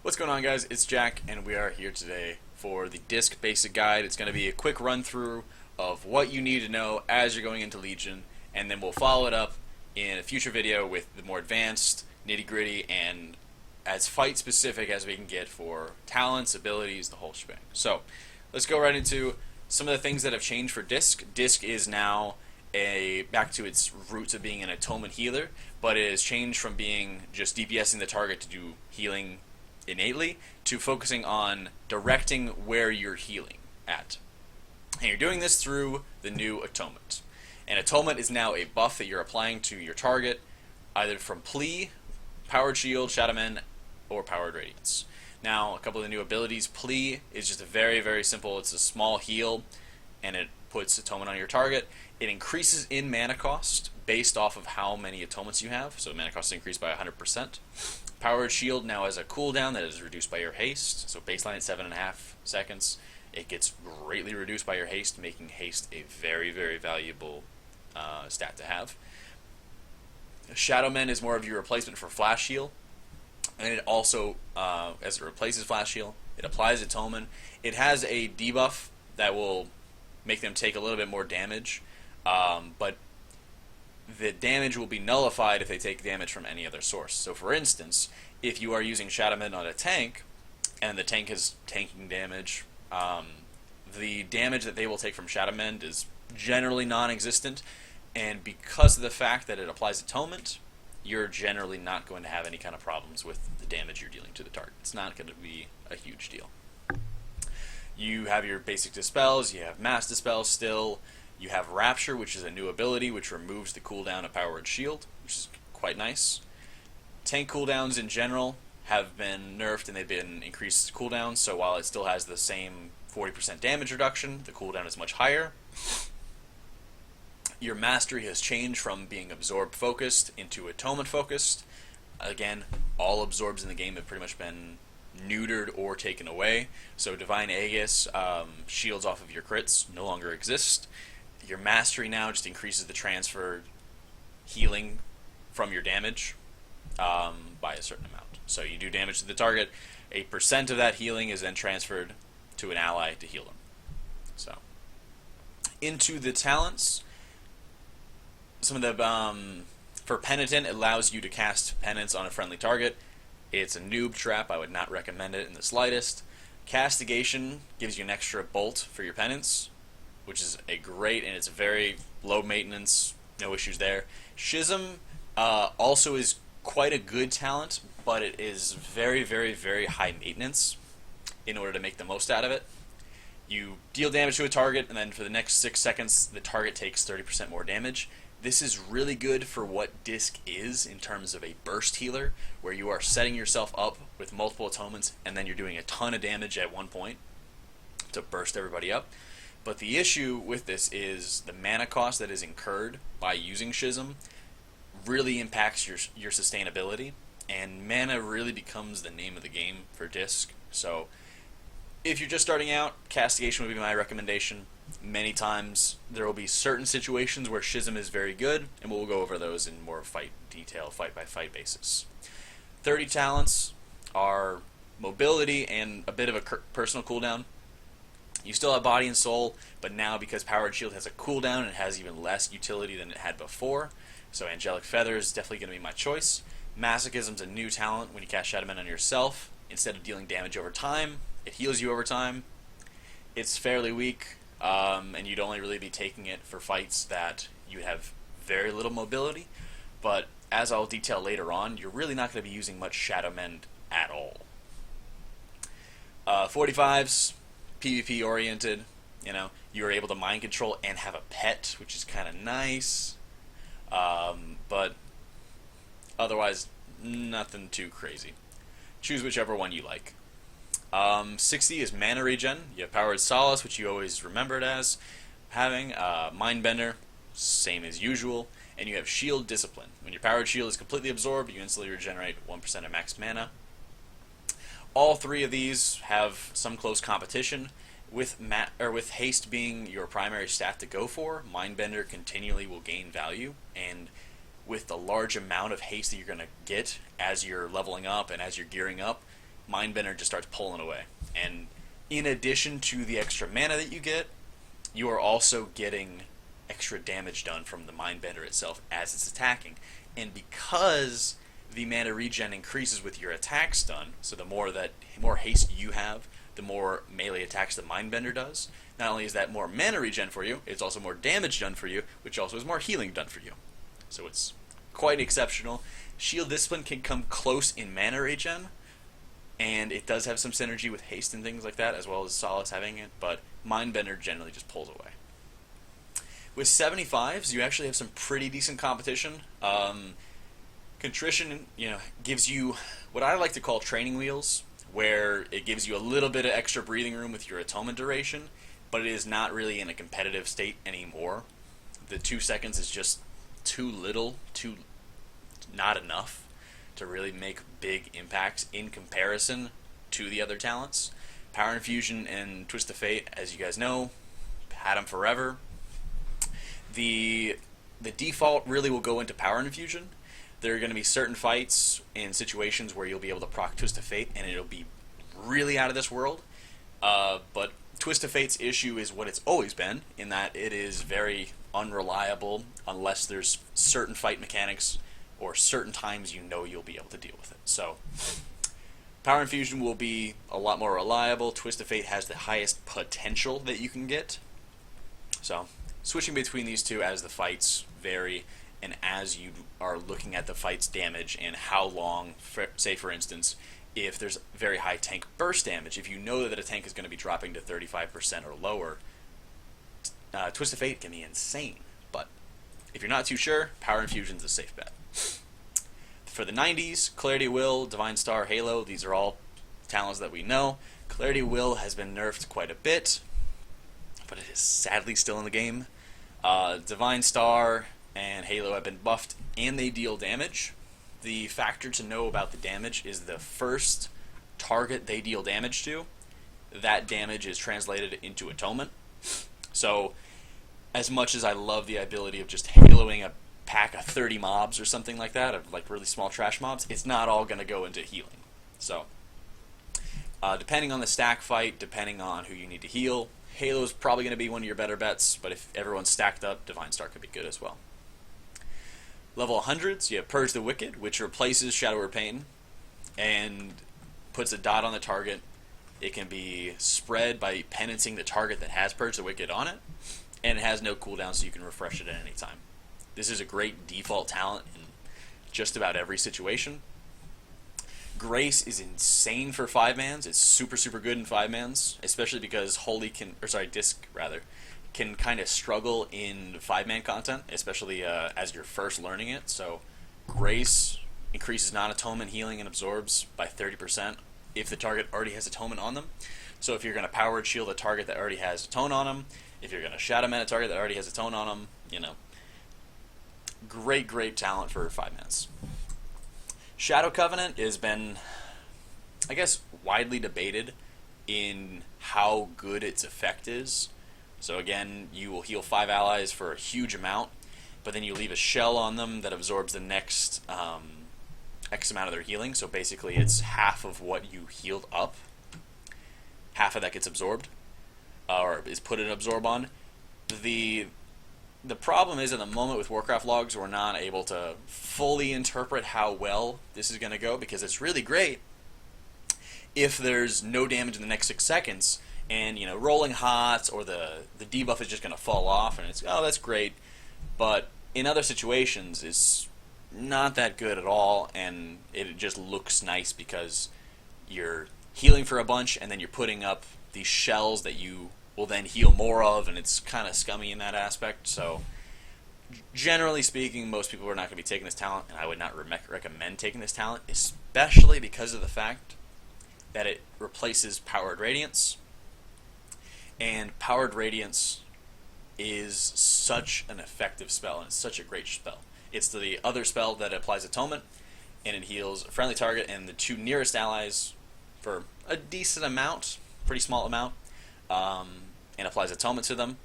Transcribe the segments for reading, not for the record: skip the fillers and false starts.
What's going on, guys? It's Jack, and we are here today for the Disc Basic Guide. It's going to be a quick run-through of what you need to know as you're going into Legion, and then we'll follow it up in a future video with the more advanced, nitty-gritty, and as fight-specific as we can get for talents, abilities, the whole shebang. So, let's go right into some of the things that have changed for Disc. Disc is now back to its roots of being an atonement healer, but it has changed from being just DPSing the target to do healing innately to focusing on directing where you're healing at. And you're doing this through the new Atonement. And Atonement is now a buff that you're applying to your target, either from Plea, Powered Shield, Shadowman, or Powered Radiance. Now, a couple of the new abilities. Plea is just a very, very simple, it's a small heal, and it puts Atonement on your target. It increases in mana cost based off of how many Atonements you have, so mana cost is increased by 100%. Powered Shield now has a cooldown that is reduced by your haste, so baseline at 7.5 seconds. It gets greatly reduced by your haste, making haste a very, very valuable stat to have. Shadowman is more of your replacement for Flash Heal, and it also, as it replaces Flash Heal, it applies Atonement. It has a debuff that will make them take a little bit more damage, but the damage will be nullified if they take damage from any other source. So for instance, if you are using Shadowman on a tank, and the tank is tanking damage, the damage that they will take from Shadowman is generally non-existent, and because of the fact that it applies Atonement, you're generally not going to have any kind of problems with the damage you're dealing to the target. It's not going to be a huge deal. You have your basic dispels, you have mass dispels still. You have Rapture, which is a new ability which removes the cooldown of Powered Shield, which is quite nice. Tank cooldowns in general have been nerfed and they've been increased cooldowns, so while it still has the same 40% damage reduction, the cooldown is much higher. Your Mastery has changed from being Absorb focused into Atonement focused. Again, all Absorbs in the game have pretty much been neutered or taken away, so Divine Aegis shields off of your crits no longer exist. Your Mastery now just increases the transfer healing from your damage by a certain amount. So you do damage to the target, 8% of that healing is then transferred to an ally to heal them. So, into the talents, some of the, for Penitent, it allows you to cast Penance on a friendly target. It's a noob trap, I would not recommend it in the slightest. Castigation gives you an extra bolt for your Penance, which is a great, and it's very low maintenance, no issues there. Schism also is quite a good talent, but it is very, very, very high maintenance in order to make the most out of it. You deal damage to a target, and then for the next 6 seconds, the target takes 30% more damage. This is really good for what Disc is in terms of a burst healer, where you are setting yourself up with multiple atonements, and then you're doing a ton of damage at one point to burst everybody up. But the issue with this is the mana cost that is incurred by using Schism really impacts your sustainability, and mana really becomes the name of the game for Disc. So if you're just starting out, Castigation would be my recommendation. Many times there will be certain situations where Schism is very good, and we'll go over those in more detail, fight-by-fight basis. 30 talents are Mobility and a bit of a personal cooldown. You still have Body and Soul, but now because Powered Shield has a cooldown, it has even less utility than it had before. So Angelic Feather is definitely going to be my choice. Masochism's a new talent when you cast Shadowman on yourself. Instead of dealing damage over time, it heals you over time. It's fairly weak, and you'd only really be taking it for fights that you have very little mobility. But as I'll detail later on, you're really not going to be using much Shadowman at all. 45s. PvP oriented, you know, you are able to mind control and have a pet, which is kind of nice, but otherwise nothing too crazy. Choose whichever one you like. 60 is mana regen. You have Powered Solace, which you always remember it as having. Mindbender, same as usual, and you have Shield Discipline. When your Powered Shield is completely absorbed, you instantly regenerate 1% of max mana. All three of these have some close competition. With Haste being your primary stat to go for, Mindbender continually will gain value, and with the large amount of haste that you're going to get as you're leveling up and as you're gearing up, Mindbender just starts pulling away. And in addition to the extra mana that you get, you are also getting extra damage done from the Mindbender itself as it's attacking. And because the mana regen increases with your attacks done, so the more haste you have, the more melee attacks the Mindbender does. Not only is that more mana regen for you, it's also more damage done for you, which also is more healing done for you. So it's quite exceptional. Shield Discipline can come close in mana regen, and it does have some synergy with haste and things like that, as well as Solace having it, but Mindbender generally just pulls away. With 75s, you actually have some pretty decent competition. Contrition, gives you what I like to call training wheels, where it gives you a little bit of extra breathing room with your atonement duration, but it is not really in a competitive state anymore. The 2 seconds is just too little, not enough to really make big impacts in comparison to the other talents. Power Infusion and Twist of Fate, as you guys know, had them forever. The default really will go into Power Infusion. There are going to be certain fights and situations where you'll be able to proc Twist of Fate, and it'll be really out of this world. But Twist of Fate's issue is what it's always been, in that it is very unreliable unless there's certain fight mechanics or certain times you'll be able to deal with it. So Power Infusion will be a lot more reliable. Twist of Fate has the highest potential that you can get. So switching between these two as the fights vary, and as you are looking at the fight's damage and how long, say for instance, if there's very high tank burst damage, if you know that a tank is going to be dropping to 35% or lower, Twist of Fate can be insane. But if you're not too sure, Power Infusion's a safe bet. For the 90s, Clarity of Will, Divine Star, Halo, these are all talents that we know. Clarity of Will has been nerfed quite a bit, but it is sadly still in the game. Divine Star and Halo have been buffed, and they deal damage. The factor to know about the damage is the first target they deal damage to, that damage is translated into Atonement. So, as much as I love the ability of just haloing a pack of 30 mobs or something like that, of like really small trash mobs, it's not all going to go into healing. So, depending on the stack fight, depending on who you need to heal, Halo is probably going to be one of your better bets, but if everyone's stacked up, Divine Star could be good as well. Level 100s, you have Purge the Wicked, which replaces Shadow or Pain and puts a dot on the target. It can be spread by penancing the target that has Purge the Wicked on it, and it has no cooldown, so you can refresh it at any time. This is a great default talent in just about every situation. Grace is insane for 5-mans. It's super, super good in 5-mans, especially because Disc can kind of struggle in 5-man content, especially as you're first learning it. So Grace increases non-atonement healing and absorbs by 30% if the target already has atonement on them. So if you're going to powered shield a target that already has atone on them, if you're going to shadow man a target that already has atone on them, great talent for 5-mans. Shadow Covenant has been, I guess, widely debated in how good its effect is. So again, you will heal 5 allies for a huge amount, but then you leave a shell on them that absorbs the next X amount of their healing. So basically it's half of what you healed up. Half of that gets absorbed, or is put in absorb on. The problem is, at the moment with Warcraft logs, we're not able to fully interpret how well this is going to go, because it's really great if there's no damage in the next 6 seconds, and rolling hots or the debuff is just going to fall off, and it's, oh, that's great. But in other situations, it's not that good at all, and it just looks nice because you're healing for a bunch, and then you're putting up these shells that you will then heal more of, and it's kind of scummy in that aspect. So generally speaking, most people are not going to be taking this talent, and I would not recommend taking this talent, especially because of the fact that it replaces Powered Radiance. And Powered Radiance is such an effective spell, and it's such a great spell. It's the other spell that applies Atonement, and it heals a friendly target and the 2 nearest allies for a decent amount, pretty small amount, and applies Atonement to them.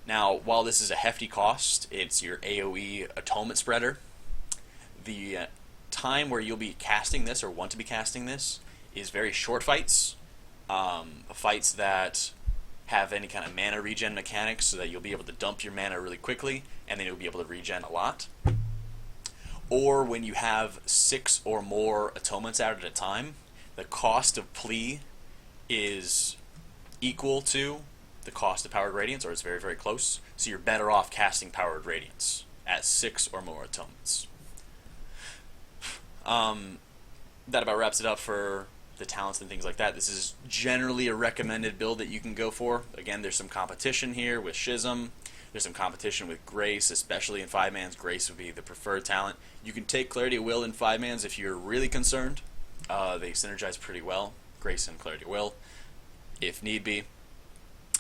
Now, while this is a hefty cost, it's your AoE Atonement spreader. The time where you'll be casting this, or want to be casting this, is very short fights, fights that have any kind of mana regen mechanics so that you'll be able to dump your mana really quickly and then you'll be able to regen a lot. Or when you have 6 or more atonements out at a time, the cost of plea is equal to the cost of Powered Radiance, or it's very, very close. So you're better off casting Powered Radiance at 6 or more atonements. That about wraps it up for the talents and things like that. This is generally a recommended build that you can go for. Again, there's some competition here with Schism. There's some competition with Grace, especially in 5-mans. Grace would be the preferred talent. You can take Clarity of Will in 5-mans if you're really concerned. They synergize pretty well, Grace and Clarity of Will, if need be.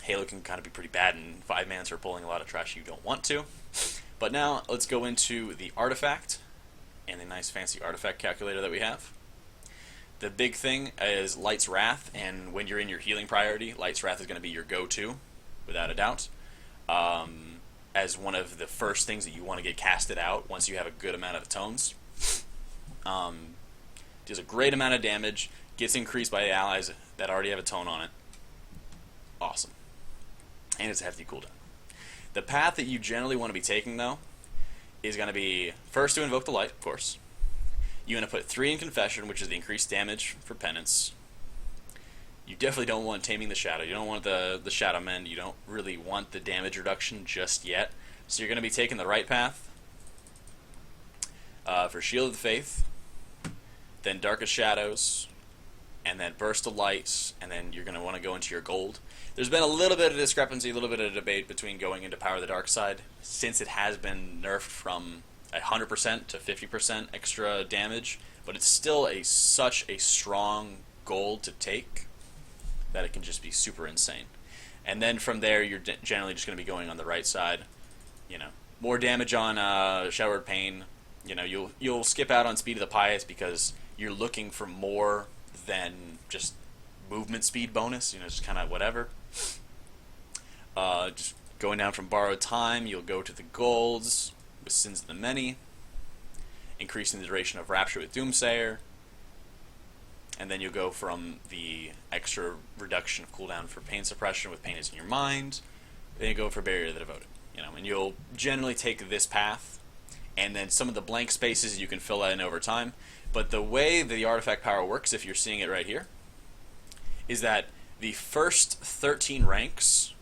Halo can kind of be pretty bad in 5-mans for pulling a lot of trash you don't want to. But now, let's go into the artifact and the nice fancy artifact calculator that we have. The big thing is Light's Wrath, and when you're in your healing priority, Light's Wrath is going to be your go-to, without a doubt, as one of the first things that you want to get casted out once you have a good amount of atones. Does a great amount of damage, gets increased by the allies that already have a tone on it. Awesome. And it's a hefty cooldown. The path that you generally want to be taking, though, is going to be first to invoke the light, of course. You're going to put 3 in Confession, which is the increased damage for penance. You definitely don't want Taming the Shadow. You don't want the Shadow Men. You don't really want the damage reduction just yet. So you're going to be taking the right path for Shield of the Faith, then Darkest Shadows, and then Burst of Light, and then you're going to want to go into your gold. There's been a little bit of discrepancy, a little bit of debate between going into Power of the Dark Side, since it has been nerfed from 100% to 50% extra damage, but it's still such a strong gold to take that it can just be super insane. And then from there, you're generally just going to be going on the right side. You know, more damage on Showered Pain. You know, you'll skip out on Speed of the Pious because you're looking for more than just movement speed bonus. You know, just kind of whatever. Just going down from Borrowed Time, you'll go to the golds with Sins of the Many, increasing the duration of Rapture with Doomsayer, and then you'll go from the extra reduction of cooldown for Pain Suppression with Pain is in Your Mind, then you go for Barrier of the Devoted. You know, and you'll generally take this path, and then some of the blank spaces you can fill in over time. But the way the artifact power works, if you're seeing it right here, is that the first 13 ranks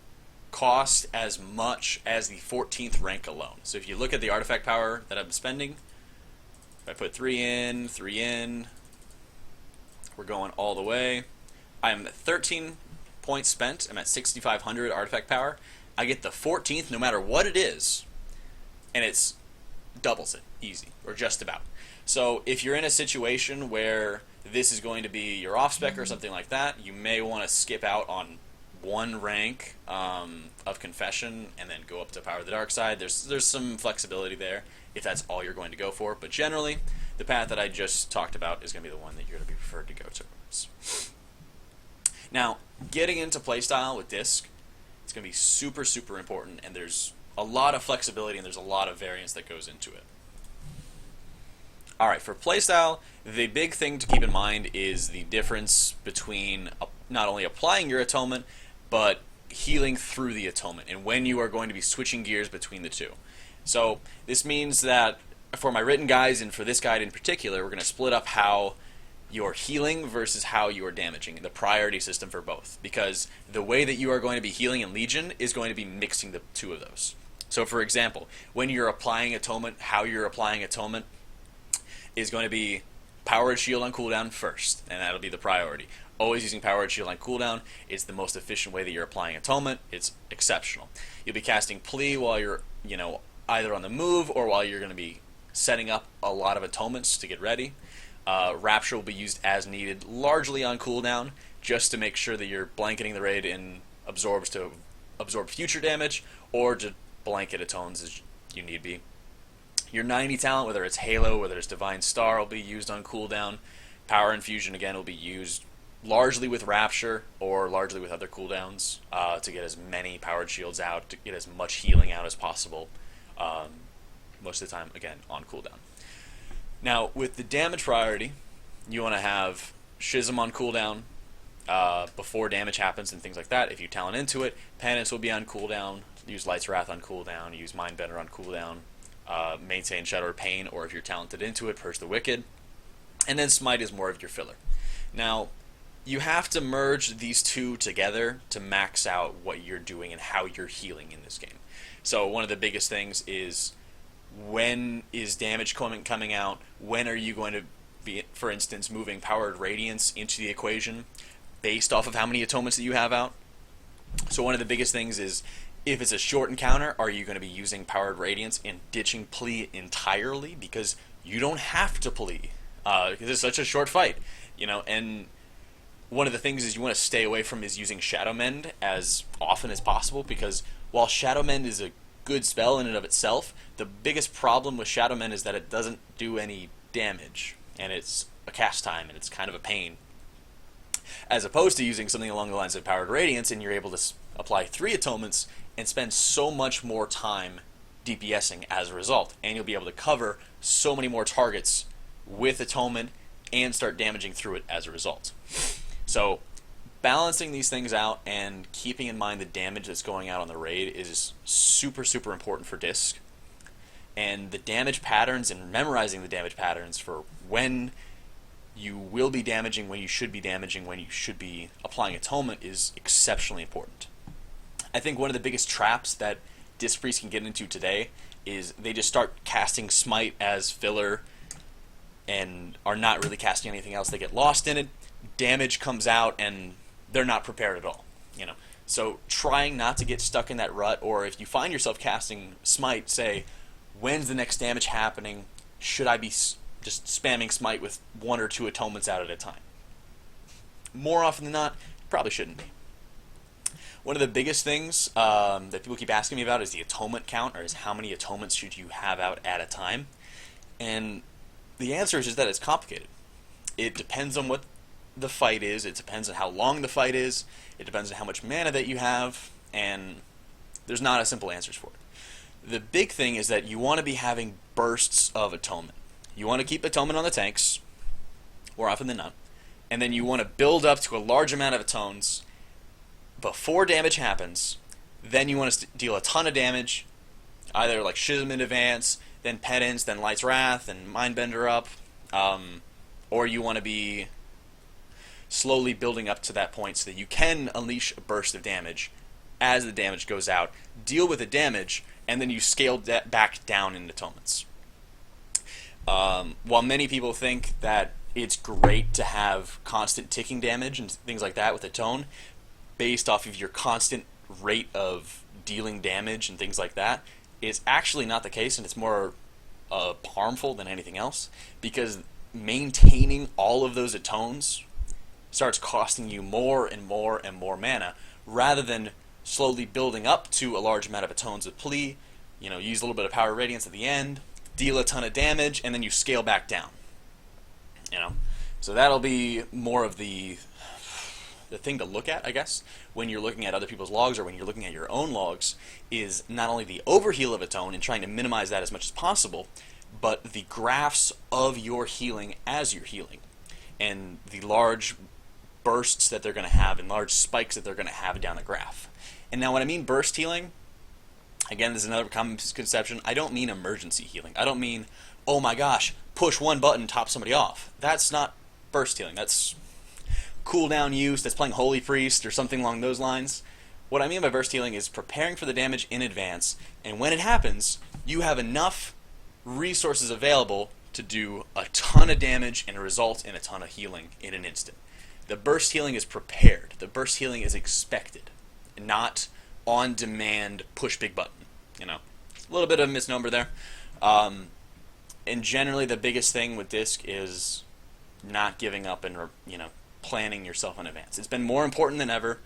cost as much as the 14th rank alone. So if you look at the artifact power that I'm spending, if I put 3 in, we're going all the way. I'm at 13 points spent. I'm at 6,500 artifact power. I get the 14th no matter what it is, and it's doubles it, easy, or just about. So if you're in a situation where this is going to be your off-spec or something like that, you may want to skip out on 1 rank of Confession and then go up to Power of the Dark Side. There's some flexibility there if that's all you're going to go for, but generally the path that I just talked about is going to be the one that you're going to be preferred to go towards. Now, getting into playstyle with Disc, it's going to be super, super important, and there's a lot of flexibility and there's a lot of variance that goes into it. Alright, for playstyle, the big thing to keep in mind is the difference between not only applying your atonement, but healing through the atonement, and when you are going to be switching gears between the two. So this means that for my written guides, and for this guide in particular, we're going to split up how you're healing versus how you are damaging, the priority system for both, because the way that you are going to be healing in Legion is going to be mixing the two of those. So for example, when you're applying atonement, how you're applying atonement is going to be Powered Shield on cooldown first, and that'll be the priority. Always using Powered Shield on cooldown. It's the most efficient way that you're applying atonement. It's exceptional. You'll be casting Plea while you're, either on the move or while you're going to be setting up a lot of atonements to get ready. Rapture will be used as needed, largely on cooldown, just to make sure that you're blanketing the raid in absorbs to absorb future damage, or to blanket atones as you need be. Your 90 talent, whether it's Halo, whether it's Divine Star, will be used on cooldown. Power Infusion, again, will be used largely with Rapture or largely with other cooldowns to get as many Powered Shields out, to get as much healing out as possible. Most of the time, again, on cooldown. Now, with the damage priority, you want to have Schism on cooldown before damage happens and things like that. If you talent into it, Penance will be on cooldown. Use Light's Wrath on cooldown. Use Mindbender on cooldown. Maintain Shadow or Pain, or if you're talented into it, Purge the Wicked. And then Smite is more of your filler. Now, you have to merge these two together to max out what you're doing and how you're healing in this game. So one of the biggest things is, when is damage coming out? When are you going to be, for instance, moving Powered Radiance into the equation based off of how many atonements that you have out? So one of the biggest things is, if it's a short encounter, are you going to be using Powered Radiance and ditching Plea entirely? Because you don't have to Plea. Because it's such a short fight, and one of the things is you want to stay away from is using Shadow Mend as often as possible, because while Shadow Mend is a good spell in and of itself, the biggest problem with Shadow Mend is that it doesn't do any damage, and it's a cast time, and it's kind of a pain. As opposed to using something along the lines of Powered Radiance, and you're able to apply 3 atonements and spend so much more time DPSing as a result, and you'll be able to cover so many more targets with atonement and start damaging through it as a result. So balancing these things out and keeping in mind the damage that's going out on the raid is super, super important for Disc. And the damage patterns and memorizing the damage patterns for when you will be damaging, when you should be damaging, when you should be applying atonement is exceptionally important. I think one of the biggest traps that Disc Priests can get into today is they just start casting Smite as filler and are not really casting anything else. They get lost in it, damage comes out, and they're not prepared at all. So trying not to get stuck in that rut, or if you find yourself casting Smite, say, when's the next damage happening? Should I be just spamming Smite with 1 or 2 atonements out at a time? More often than not, probably shouldn't be. One of the biggest things that people keep asking me about is the atonement count, or is how many atonements should you have out at a time? And the answer is just that it's complicated. It depends on what the fight is, it depends on how long the fight is, it depends on how much mana that you have, and there's not a simple answers for it. The big thing is that you want to be having bursts of atonement. You want to keep atonement on the tanks, more often than not, and then you want to build up to a large amount of atones before damage happens. Then you want to deal a ton of damage, either like Schism in advance, then Penance, then Light's Wrath, and Mindbender up, or you want to be slowly building up to that point so that you can unleash a burst of damage as the damage goes out, deal with the damage, and then you scale that back down in atonements. While many people think that it's great to have constant ticking damage and things like that with Atone, based off of your constant rate of dealing damage and things like that, it's actually not the case, and it's more harmful than anything else, because maintaining all of those atones starts costing you more and more and more mana, rather than slowly building up to a large amount of atones with Plea. Use a little bit of Power Radiance at the end, deal a ton of damage, and then you scale back down. So that'll be more of the thing to look at, I guess, when you're looking at other people's logs, or when you're looking at your own logs, is not only the overheal of Atone and trying to minimize that as much as possible, but the graphs of your healing as you're healing, and the large bursts that they're going to have and large spikes that they're going to have down the graph. And now when I mean burst healing, again, there's another common misconception. I don't mean emergency healing. I don't mean, oh my gosh, push one button, top somebody off. That's not burst healing. That's cooldown use, that's playing Holy Priest or something along those lines. What I mean by burst healing is preparing for the damage in advance, and when it happens, you have enough resources available to do a ton of damage and result in a ton of healing in an instant. The burst healing is prepared. The burst healing is expected, not on-demand push big button. A little bit of a misnomer there. And generally, the biggest thing with Disc is not giving up and planning yourself in advance. It's been more important than ever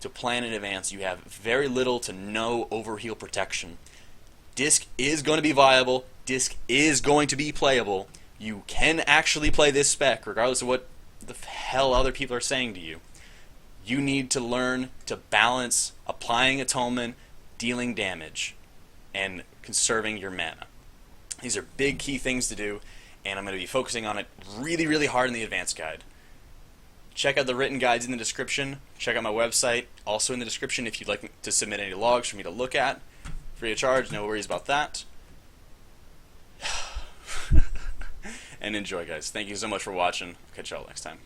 to plan in advance. You have very little to no overheal protection. Disc is going to be viable. Disc is going to be playable. You can actually play this spec, regardless of what the hell other people are saying to you. You need to learn to balance applying atonement, dealing damage, and conserving your mana. These are big key things to do, and I'm going to be focusing on it really, really hard in the advanced guide. Check out the written guides in the description. Check out my website, also in the description, if you'd like to submit any logs for me to look at. Free of charge, no worries about that. And enjoy, guys. Thank you so much for watching. Catch y'all next time.